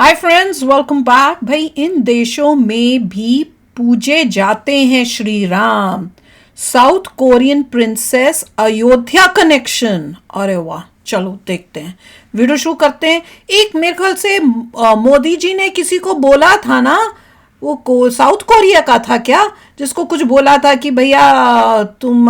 Hi friends, welcome back. भाई, इन देशों में भी पूजे जाते हैं Shri Ram. South Korean princess Ayodhya connection. अरे वाह, चलो देखते हैं, वीडियो शुरू करते हैं। एक मेरे ख्याल से मोदी जी ने किसी को बोला था ना, वो साउथ कोरिया का था क्या, जिसको कुछ बोला था कि भैया तुम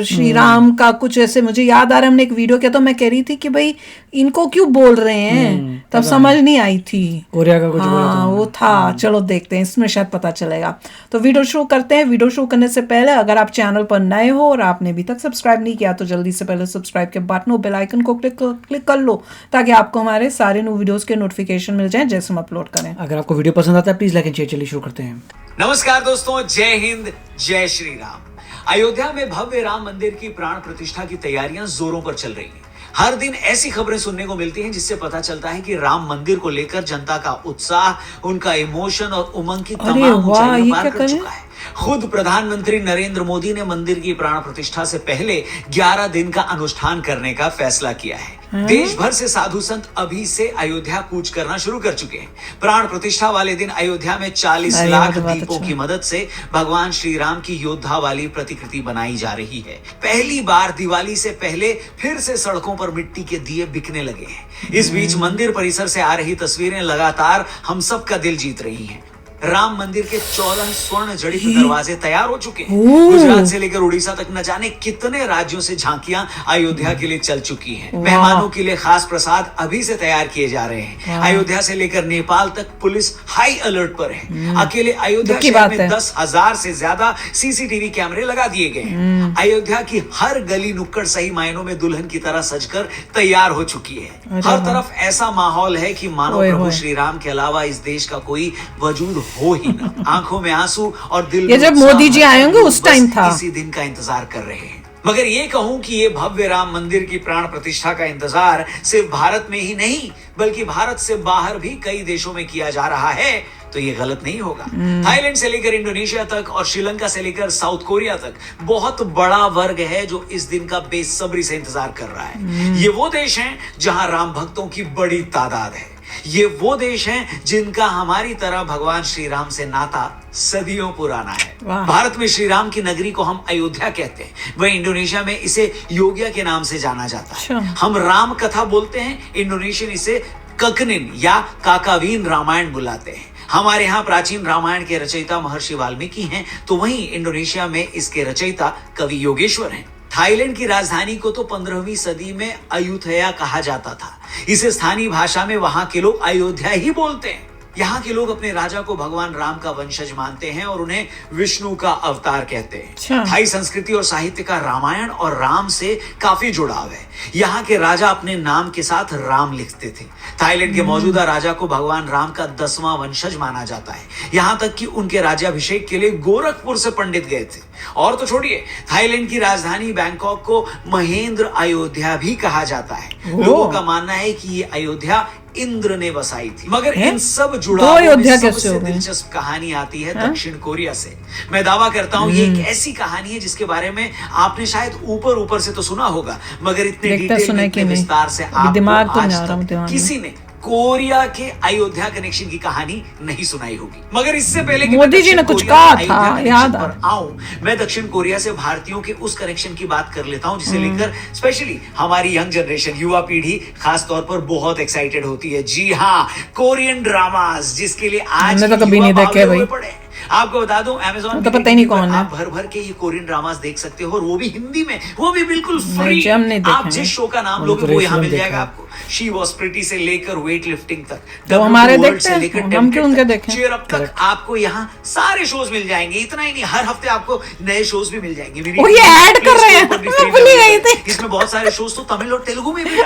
श्री राम का कुछ ऐसे, मुझे याद आ रहा है हमने एक वीडियो किया तो मैं कह रही थी कि भाई इनको क्यों बोल रहे हैं, तब समझ नहीं आई थी। कोरिया का कुछ बोला था वो था। चलो देखते हैं, इसमें शायद पता चलेगा। तो वीडियो शुरू करते हैं। वीडियो शुरू करने से पहले अगर आप चैनल पर नए हो और आपने अभी तक सब्सक्राइब नहीं किया तो जल्दी से पहले सब्सक्राइब के बटन और बेल आइकन को क्लिक कर लो, ताकि आपको हमारे सारे न्यू वीडियोस के नोटिफिकेशन मिल जाएं जैसे हम अपलोड करें। अगर आपको वीडियो पसंद आता है प्लीज लाइक एंड शेयर। चलिए शुरू करते हैं। नमस्कार दोस्तों, जय हिंद, जय श्री राम। अयोध्या में भव्य राम मंदिर की प्राण प्रतिष्ठा की तैयारियां जोरों पर चल रही हैं। हर दिन ऐसी खबरें सुनने को मिलती हैं जिससे पता चलता है कि राम मंदिर को लेकर जनता का उत्साह, उनका इमोशन और उमंग की तमाम ऊंचाइयां पार कर चुका है। खुद प्रधानमंत्री नरेंद्र मोदी ने मंदिर की प्राण प्रतिष्ठा से पहले 11 दिन का अनुष्ठान करने का फैसला किया है। देश भर से साधु संत अभी से अयोध्या कूच करना शुरू कर चुके हैं। प्राण प्रतिष्ठा वाले दिन अयोध्या में 40 लाख दीपों की मदद से भगवान श्री राम की योद्धा वाली प्रतिकृति बनाई जा रही है। पहली बार दिवाली से पहले फिर से सड़कों पर मिट्टी के दिए बिकने लगे हैं। इस बीच मंदिर परिसर से आ रही तस्वीरें लगातार हम सब का दिल जीत रही हैं। राम मंदिर के 14 स्वर्ण जड़ित दरवाजे तैयार हो चुके हैं। गुजरात से लेकर उड़ीसा तक न जाने कितने राज्यों से झांकियां अयोध्या के लिए चल चुकी हैं। मेहमानों के लिए खास प्रसाद अभी से तैयार किए जा रहे हैं। अयोध्या से लेकर नेपाल तक पुलिस हाई अलर्ट पर है। अकेले अयोध्या शहर में 10,000 से ज्यादा सीसीटीवी कैमरे लगा दिए गए हैं। अयोध्या की हर गली नुक्कड़ सही मायनों में दुल्हन की तरह सजकर तैयार हो चुकी है। हर तरफ ऐसा माहौल है कि मानो प्रभु श्री राम के अलावा इस देश का कोई वजूद हो ही ना। आंखों में आंसू और दिल ये जब मोदी जी आए होंगे उस टाइम था। इसी दिन का इंतजार कर रहे हैं। मगर ये कहूं कि ये भव्य राम मंदिर की प्राण प्रतिष्ठा का इंतजार सिर्फ भारत में ही नहीं बल्कि भारत से बाहर भी कई देशों में किया जा रहा है तो ये गलत नहीं होगा। थाईलैंड से लेकर इंडोनेशिया तक और श्रीलंका से लेकर साउथ कोरिया तक बहुत बड़ा वर्ग है जो इस दिन का बेसब्री से इंतजार कर रहा है। ये वो देश हैं जहां राम भक्तों की बड़ी तादाद है। ये वो देश हैं जिनका हमारी तरह भगवान श्री राम से नाता सदियों पुराना है। भारत में श्री राम की नगरी को हम अयोध्या कहते हैं, वहीं इंडोनेशिया में इसे योग्या के नाम से जाना जाता है। हम राम कथा बोलते हैं, इंडोनेशियन इसे ककनिन या काकावीन रामायण बुलाते हैं। हमारे यहाँ प्राचीन रामायण के रचयिता महर्षि वाल्मीकि हैं, तो वहीं इंडोनेशिया में इसके रचयिता कवि योगेश्वर हैं। थाईलैंड की राजधानी को तो 15वीं सदी में अयुथया कहा जाता था। इसे स्थानीय भाषा में वहां के लोग अयोध्या ही बोलते हैं। यहाँ के लोग अपने राजा को भगवान राम का वंशज मानते हैं और उन्हें विष्णु का अवतार कहते हैं। थाई संस्कृति और साहित्य का रामायण और राम से काफी जुड़ाव है। यहाँ के राजा अपने नाम के साथ राम लिखते थे। थाईलैंड के मौजूदा राजा को भगवान राम का 10वां वंशज माना जाता है। यहाँ तक कि उनके राज्याभिषेक के लिए गोरखपुर से पंडित गए थे। और तो छोड़िए, थाईलैंड की राजधानी बैंकॉक को महेंद्र अयोध्या भी कहा जाता है। लोगों का मानना है कि ये अयोध्या इंद्र ने बसाई थी। मगर इन सब जुड़ावों में सबसे दिलचस्प कहानी आती है दक्षिण कोरिया से। मैं दावा करता हूँ ये एक ऐसी कहानी है जिसके बारे में आपने शायद ऊपर से तो सुना होगा, मगर इतने डिटेल में, इतने विस्तार से आपको आज तक किसी ने कोरिया के अयोध्या कनेक्शन की कहानी नहीं सुनाई होगी। मगर इससे पहले कि मोदी जी ने कुछ कहा था, याद आऊं, मैं दक्षिण कोरिया से भारतीयों के उस कनेक्शन की बात कर लेता हूं जिसे लेकर स्पेशली हमारी यंग जनरेशन, युवा पीढ़ी खास तौर पर बहुत एक्साइटेड होती है। जी हाँ, कोरियन ड्रामास, जिसके लिए आज तो कभी नहीं देखे भाई। आपको बता दूं, अमेज़न तो पता ही नहीं कौन है। आप भर के ये कोरियन ड्रामास देख सकते हो और वो भी हिंदी में, वो भी बिल्कुल फ्री। आप जिस शो का नाम लोगे वो यहाँ मिल जाएगा आपको। शी वॉज प्रिटी से लेकर वेट लिफ्टिंग तक, तो हमारे देखते हैं, हम क्यों उनके देखें। चीयर अप तक आपको यहाँ सारे शोज मिल जाएंगे। इतना ही नहीं, हर हफ्ते आपको नए शोज भी मिल जाएंगे। ये ऐड कर रहे हैं, मैं भूल ही गई थी। इसमें बहुत सारे शोज तो तमिल और तेलुगु में भी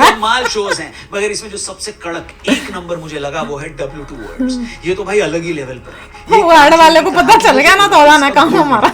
कमाल शोज हैं। मगर इसमें जो सबसे कड़क एक नंबर मुझे लगा वो है W2 वर्ड्स। ये तो भाई अलग ही लेवल पर है। वर्ड वाले को पता चल गया ना थोड़ा ना काम हमारा।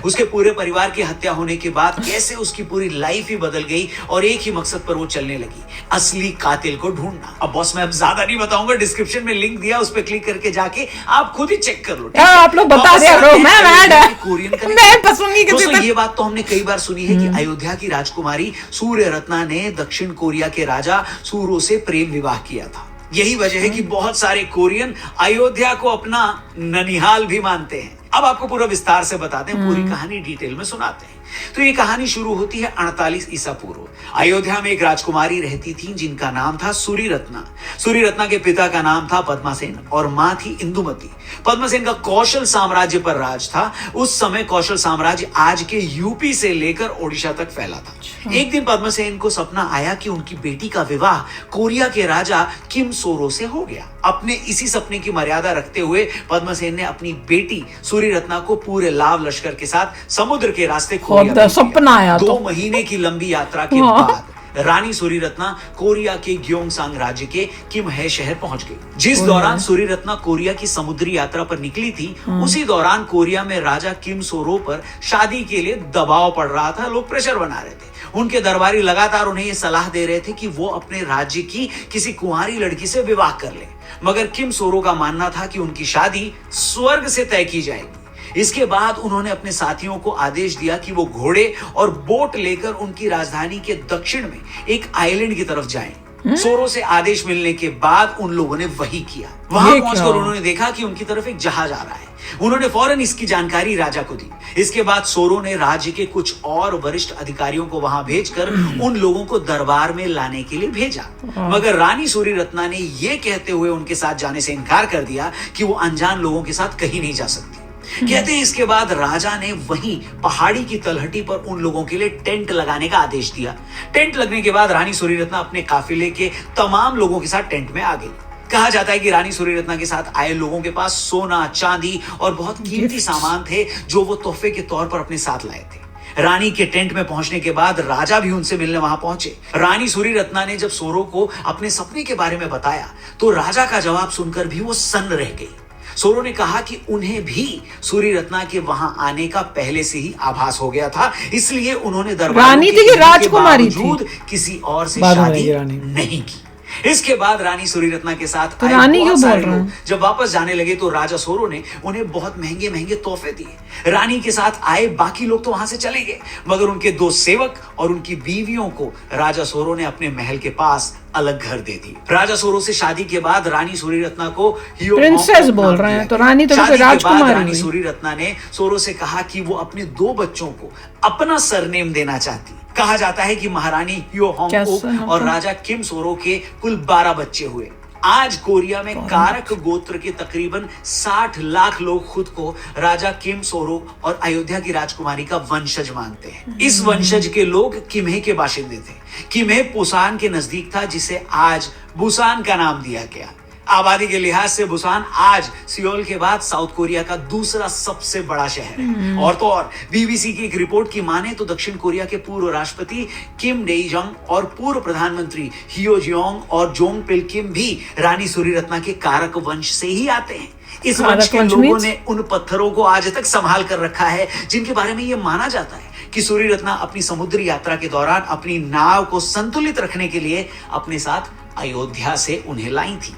उसके पूरे परिवार की हत्या होने के बाद कैसे उसकी पूरी लाइफ ही बदल गई और एक ही मकसद पर वो चलने लगी, असली कातिल को ढूंढना। अब बॉस मैं अब ज्यादा नहीं बताऊंगा, डिस्क्रिप्शन में लिंक दिया, उस पर क्लिक करके जाके आप खुद ही चेक कर लो। आप लोग बता दिया ब्रो, मैं मैड है, कोरियन मैं फंसूंगी किसी तरह। ये बात तो हमने कई बार सुनी है कि अयोध्या की राजकुमारी सूर्य रत्ना ने दक्षिण कोरिया के राजा सूरो से प्रेम विवाह किया था। यही वजह है कि बहुत सारे कोरियन अयोध्या को अपना ननिहाल भी मानते हैं। अब आपको पूरा विस्तार से बताते हैं, पूरी कहानी डिटेल में सुनाते हैं। तो ये कहानी शुरू होती है 48 ईसा पूर्व। अयोध्या में एक राजकुमारी रहती थी जिनका नाम था सूरी रत्ना। सूरी रत्ना के पिता का नाम था पद्मासेन और मां थी इंदुमती। पद्मासेन का कौशल साम्राज्य पर राज था। उस समय कौशल साम्राज्य आज के यूपी से लेकर ओडिशा तक फैला था। एक दिन पद्मासेन को सपना आया कि उनकी बेटी का विवाह कोरिया के राजा किम सोरो से हो गया। अपने इसी सपने की मर्यादा रखते हुए पद्मासेन ने अपनी बेटी सूरी रत्ना को पूरे लाव लश्कर के साथ समुद्र के रास्ते सपना आया 2 महीने की लंबी यात्रा के बाद रानी सूरी रत्ना कोरिया के ग्योंगसांग राज्य के किमहे शहर पहुंच गई। जिस दौरान सूरी रत्ना कोरिया की समुद्री यात्रा पर निकली थी, उसी दौरान कोरिया में राजा किम सोरो पर शादी के लिए दबाव पड़ रहा था। लोग प्रेशर बना रहे थे। उनके दरबारी लगातार उन्हें यह सलाह दे रहे थे कि वो अपने राज्य की किसी कुंवारी लड़की से विवाह कर ले, मगर किम सोरो का मानना था कि उनकी शादी स्वर्ग से तय की जाएगी। इसके बाद उन्होंने अपने साथियों को आदेश दिया कि वो घोड़े और बोट लेकर उनकी राजधानी के दक्षिण में एक आइलैंड की तरफ जाएं। सोरो से आदेश मिलने के बाद उन लोगों ने वही किया। वहां पहुंचकर उन्होंने देखा कि उनकी तरफ एक जहाज आ रहा है। उन्होंने फौरन इसकी जानकारी राजा को दी। इसके बाद सोरो ने राज्य के कुछ और वरिष्ठ अधिकारियों को वहां भेजकर उन लोगों को दरबार में लाने के लिए भेजा, मगर रानी सूरी रत्ना ने यह कहते हुए उनके साथ जाने से इनकार कर दिया कि वो अनजान लोगों के साथ कहीं नहीं जा सकती। कहते हैं इसके बाद राजा ने वहीं पहाड़ी की तलहटी पर उन लोगों के लिए टेंट लगाने का आदेश दिया। टेंट लगने के बाद रानी सूरी रत्ना अपने काफिले के तमाम लोगों के साथ टेंट में आ गई। कहा जाता है कि रानी सूरी रत्ना के साथ आए लोगों के पास सोना, चांदी और बहुत कीमती सामान थे जो वो तोहफे के तौर पर अपने साथ लाए थे। रानी के टेंट में पहुंचने के बाद राजा भी उनसे मिलने वहां पहुंचे। रानी सूरी रत्ना ने जब सोरो को अपने सपने के बारे में बताया तो राजा का जवाब सुनकर भी वो सन्न रह गई। सोरो ने कहा कि उन्हें भी सूरी रत्ना के वहां आने का पहले से ही आभास हो गया था, इसलिए उन्होंने रानी थी कि राजकुमारी थी, किसी और से शादी नहीं की। इसके बाद रानी सूरी रत्ना के साथ तो रानी क्यों बोल रहे हैं? जब वापस जाने लगे तो राजा सोरो ने उन्हें बहुत महंगे महंगे तोहफे दिए। रानी के साथ आए बाकी लोग तो वहां से चले गए, मगर उनके 2 सेवक और उनकी बीवियों को राजा सोरो ने अपने महल के पास अलग घर दे दी। राजा सोरो से शादी के बाद रानी सूरी रत्ना को प्रिंसेस बोल रहे हैं, तो रानी तो राजकुमारी। रानी सूरी रत्ना ने सोरो से कहा कि वो अपने 2 बच्चों को अपना सरनेम देना चाहती। कहा जाता है कि महारानी ह्यो होंग और राजा किम सोरो के कुल 12 बच्चे हुए। आज कोरिया में कारक गोत्र के तकरीबन 60 लाख लोग खुद को राजा किम सोरो और अयोध्या की राजकुमारी का वंशज मानते हैं। इस वंशज के लोग किम्हे के बाशिंदे थे। किम्हे पुसान के नजदीक था, जिसे आज बुसान का नाम दिया गया। आबादी के लिहाज से बुसान आज सियोल के बाद साउथ कोरिया का दूसरा सबसे बड़ा शहर है। और तो और बीबीसी की एक रिपोर्ट की माने तो दक्षिण कोरिया के पूर्व राष्ट्रपति किम डेई-जंग और पूर्व प्रधानमंत्री हियो जियोंग और जोंग पिल किम भी रानी सूरी रत्ना के कारक वंश से ही आते हैं। इस वंश के लोगों ने उन पत्थरों को आज तक संभाल कर रखा है जिनके बारे में यह माना जाता है कि सूरी रत्ना अपनी समुद्री यात्रा के दौरान अपनी नाव को संतुलित रखने के लिए अपने साथ अयोध्या से उन्हें लाई थी।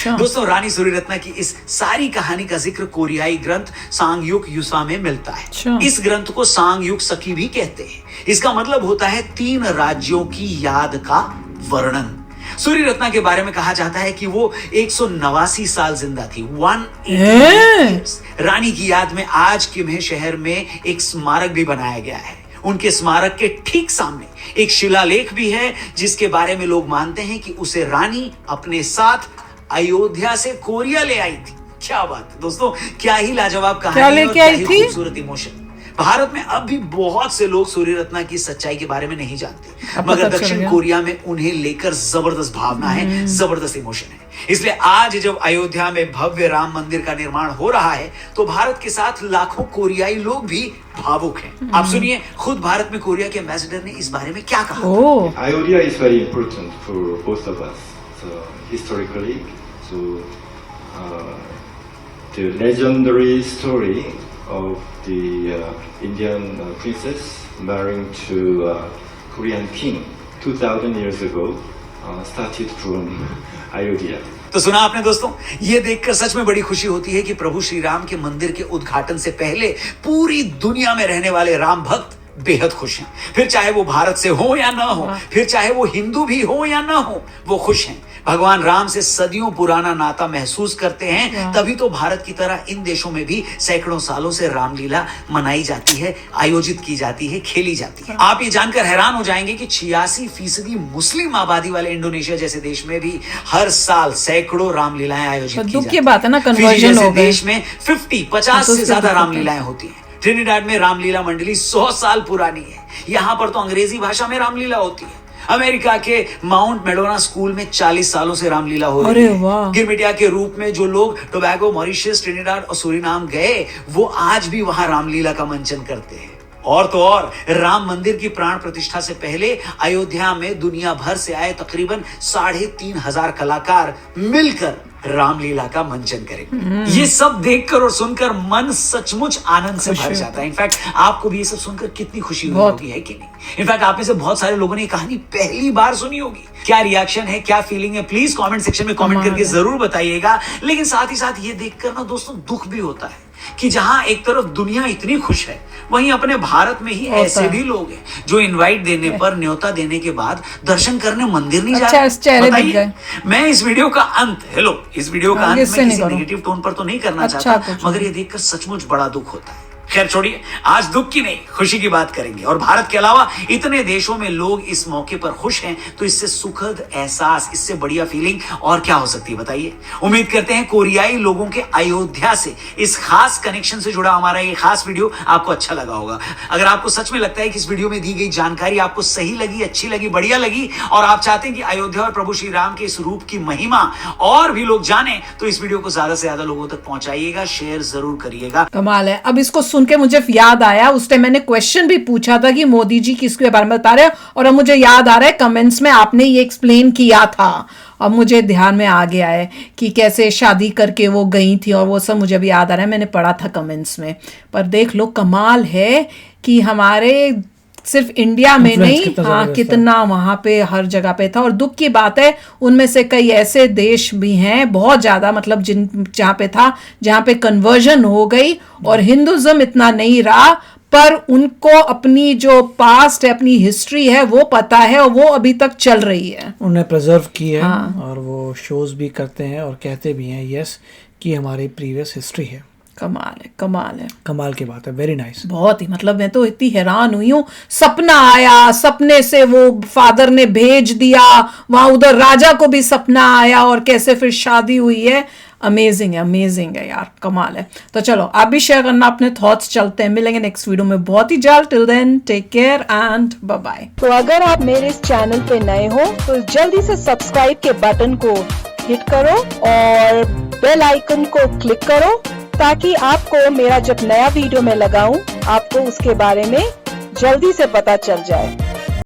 दोस्तों, रानी सूरी रत्ना की इस सारी कहानी का जिक्र कोरियाई ग्रंथ सांगयुक युसा में मिलता है। इस ग्रंथ को सांगयुक सखी भी कहते हैं। इसका मतलब होता है 3 राज्यों की याद का वर्णन। सूरी रत्ना के बारे में कहा जाता है कि वो 189 साल जिंदा थी, 180 रानी की याद में आज किम्हे शहर में एक स्मारक भी बनाया गया है। उनके स्मारक के ठीक सामने एक शिलालेख भी है जिसके बारे में लोग मानते हैं कि उसे रानी अपने साथ अयोध्या से कोरिया ले आई थी। क्या बात है दोस्तों, क्या ही लाजवाब कहानी और क्या ही खूबसूरत इमोशन। भारत में अब भी बहुत से लोग सूरी रत्ना की सच्चाई के बारे में नहीं जानते, मगर दक्षिण कोरिया में उन्हें लेकर जबरदस्त भावना है, जबरदस्त इमोशन है। इसलिए आज जब अयोध्या में भव्य राम मंदिर का निर्माण हो रहा है तो भारत के साथ लाखों कोरियाई लोग भी भावुक हैं। आप सुनिए खुद भारत में कोरिया के एम्बेसडर ने इस बारे में क्या कहा। Ayodhya is very important for both of us, so historically, so the legendary story of the Indian princess marrying to Korean king 2000 years ago started from Ayodhya. तो सुना आपने दोस्तों, ये देखकर सच में बड़ी खुशी होती है कि प्रभु श्री राम के मंदिर के उद्घाटन से पहले पूरी दुनिया में रहने वाले राम भक्त बेहद खुश हैं। फिर चाहे वो भारत से हो या ना हो, फिर चाहे वो हिंदू भी हो या ना हो, वो खुश हैं। भगवान राम से सदियों पुराना नाता महसूस करते हैं, तभी तो भारत की तरह इन देशों में भी सैकड़ों सालों से रामलीला मनाई जाती है, आयोजित की जाती है, खेली जाती है। आप ये जानकर हैरान हो जाएंगे कि 86% मुस्लिम आबादी वाले इंडोनेशिया जैसे देश में भी हर साल सैकड़ों रामलीलाएं आयोजित की जाती है। बात है ना, कन्वर्जन हो गए। देश में 50 से ज्यादा रामलीलाएं होती हैं। ट्रिनिडाड में रामलीला मंडली 100 साल पुरानी है। यहां पर तो अंग्रेजी भाषा में रामलीला होती है। अमेरिका के माउंट मेडोना स्कूल में 40 सालों से रामलीला हो रही है। गिरमिटिया के रूप में जो लोग टोबैगो, मॉरिशस, ट्रिनिडाड और सूरीनाम गए, वो आज भी वहां रामलीला का मंचन करते हैं। और तो और राम मंदिर की प्राण प्रतिष्ठा से पहले अयोध्या में दुनिया भर से आए तकरीबन 3,500 कलाकार मिलकर रामलीला का मंचन करेंगे। ये सब देखकर और सुनकर मन सचमुच आनंद से भर जाता है। इनफैक्ट आपको भी ये सब सुनकर कितनी खुशी हुई होगी, है कि नहीं? इनफैक्ट आप में से बहुत सारे लोगों ने ये कहानी पहली बार सुनी होगी। क्या रिएक्शन है, क्या फीलिंग है, प्लीज कमेंट सेक्शन में कमेंट करके जरूर बताइएगा। लेकिन साथ ही साथ ये देखकर ना दोस्तों दुख भी होता है कि जहां एक तरफ दुनिया इतनी खुश है, वहीं अपने भारत में ही ऐसे भी लोग हैं जो इनवाइट देने पर, न्योता देने के बाद दर्शन करने मंदिर नहीं जाते। बताइए, मैं इस वीडियो का अंत इस वीडियो का अंत में किसी नेगेटिव टोन पर तो नहीं करना चाहता, मगर ये देखकर सचमुच बड़ा दुख होता है। खैर छोड़िए, आज दुख की नहीं खुशी की बात करेंगे। और भारत के अलावा इतने देशों में लोग इस मौके पर खुश हैं, तो इससे सुखद एहसास, इससे बढ़िया फीलिंग और क्या हो सकती है बताइए। उम्मीद करते हैं कोरियाई लोगों के अयोध्या से इस खास कनेक्शन से जुड़ा हमारा ये खास वीडियो आपको अच्छा लगा होगा। अगर आपको सच में लगता है कि इस वीडियो में दी गई जानकारी आपको सही लगी, अच्छी लगी, बढ़िया लगी, और आप चाहते हैं कि अयोध्या और प्रभु श्री राम के इस रूप की महिमा और भी लोग जाने, तो इस वीडियो को ज्यादा से ज्यादा लोगों तक पहुंचाइएगा, शेयर जरूर करिएगा। कमाल है। अब इसको सुन के मुझे याद आया, उस टाइम मैंने क्वेश्चन भी पूछा था कि मोदी जी किसके बारे में बता रहे हैं, और अब मुझे याद आ रहा है कमेंट्स में आपने ये एक्सप्लेन किया था। अब मुझे ध्यान में आ गया है कि कैसे शादी करके वो गई थी, और वो सब मुझे भी याद आ रहा है, मैंने पढ़ा था कमेंट्स में। पर देख लो, कमाल है कि हमारे सिर्फ इंडिया में नहीं, कितना वहां पे हर जगह पे था। और दुख की बात है, उनमें से कई ऐसे देश भी हैं बहुत ज्यादा, मतलब जहां पे था, जहां पे कन्वर्जन हो गई और हिंदुइज्म इतना नहीं रहा, पर उनको अपनी जो पास्ट है, अपनी हिस्ट्री है, वो पता है और वो अभी तक चल रही है। उन्हें प्रिजर्व की है। और वो शोज भी करते हैं और कहते भी हैं यस कि हमारी प्रीवियस हिस्ट्री है। कमाल है, कमाल है, कमाल की बात है। Very nice. बहुत ही, मतलब मैं तो इतनी हैरान हुई हूँ। सपना आया, सपने से वो फादर ने भेज दिया वहां, उधर राजा को भी सपना आया, और कैसे फिर शादी हुई है। अमेजिंग है, अमेजिंग है यार, कमाल है। तो चलो आप भी शेयर करना अपने थॉट्स। चलते हैं, मिलेंगे नेक्स्ट वीडियो में बहुत ही जल्द। Till then take care and bye bye. तो अगर आप मेरे इस चैनल पे नए हो तो जल्दी से सब्सक्राइब के बटन को हिट करो और बेल आइकन को क्लिक करो, ताकि आपको मेरा जब नया वीडियो मैं लगाऊं, आपको उसके बारे में जल्दी से पता चल जाए।